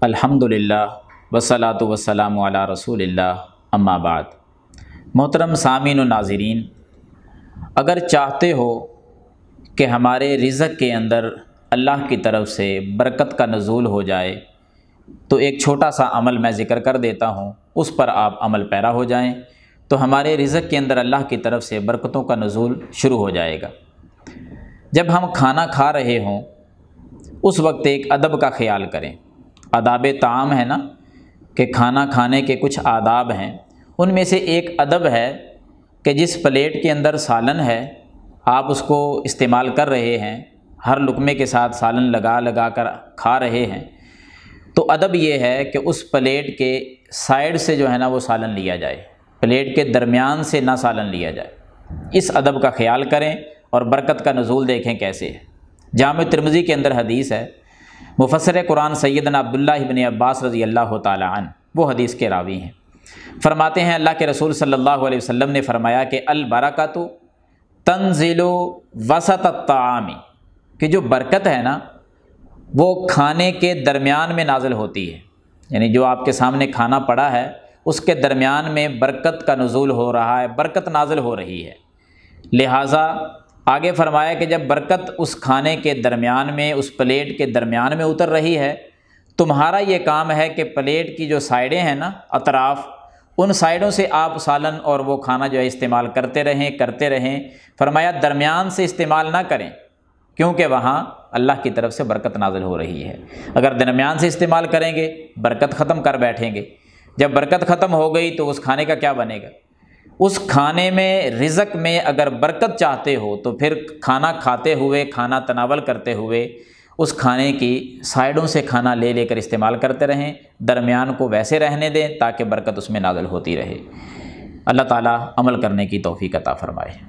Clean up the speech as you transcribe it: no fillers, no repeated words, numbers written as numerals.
अल्हम्दुलिल्लाह वस्सलातु वस्सलामु अला रसूलिल्लाह अम्मा बाद। मोहतरम सामीन व नाज़रीन, अगर चाहते हो कि हमारे रिज़्क़ के अंदर अल्लाह की तरफ से बरकत का नज़ूल हो जाए तो एक छोटा सा अमल मैं ज़िक्र कर देता हूँ, उस पर आप अमल पैरा हो जाएं तो हमारे रिज़्क़ के अंदर अल्लाह की तरफ से बरकतों का नज़ूल शुरू हो जाएगा। जब हम खाना खा रहे हों उस वक्त एक अदब का ख्याल करें। आदाब ताम है ना कि खाना खाने के कुछ आदाब हैं, उनमें से एक अदब है कि जिस प्लेट के अंदर सालन है आप उसको इस्तेमाल कर रहे हैं, हर लुक़मे के साथ सालन लगा लगा कर खा रहे हैं, तो अदब ये है कि उस प्लेट के साइड से जो है ना वो सालन लिया जाए, प्लेट के दरमियान से ना सालन लिया जाए। इस अदब का ख्याल करें और बरकत का नज़ूल देखें कैसे है। जामे तिर्मिज़ी के अंदर हदीस है, मुफस्सिर कुरान सैयदना अब्दुल्लाह इब्न अब्बास रज़ी अल्लाह ताला अन्हु वो हदीस के रावी हैं। फरमाते हैं अल्लाह के रसूल सल्लल्लाहु अलैहि वसल्लम ने फरमाया कि अल बरकतु तंज़िलु वसत अत्तामी, कि जो बरकत है ना वो खाने के दरमियान में नाजिल होती है, यानी जो आपके सामने खाना पड़ा है उसके दरमियान में बरकत का नज़ूल हो रहा है, बरकत नाजिल हो रही है। लिहाजा आगे फरमाया कि जब बरकत उस खाने के दरमियान में, उस प्लेट के दरमियान में उतर रही है, तुम्हारा ये काम है कि प्लेट की जो साइडें हैं ना, अतराफ़, उन साइडों से आप सालन और वो खाना जो है इस्तेमाल करते रहें। फरमाया दरमियान से इस्तेमाल ना करें क्योंकि वहाँ अल्लाह की तरफ से बरकत नाजिल हो रही है। अगर दरमियान से इस्तेमाल करेंगे बरकत ख़त्म कर बैठेंगे, जब बरकत ख़त्म हो गई तो उस खाने का क्या बनेगा। उस खाने में, रिज़्क़ में अगर बरकत चाहते हो तो फिर खाना खाते हुए, खाना तनावल करते हुए उस खाने की साइडों से खाना ले लेकर इस्तेमाल करते रहें, दरमियान को वैसे रहने दें ताकि बरकत उसमें नाज़िल होती रहे। अल्लाह ताला अमल करने की तौफ़ीक़ अता फ़रमाए।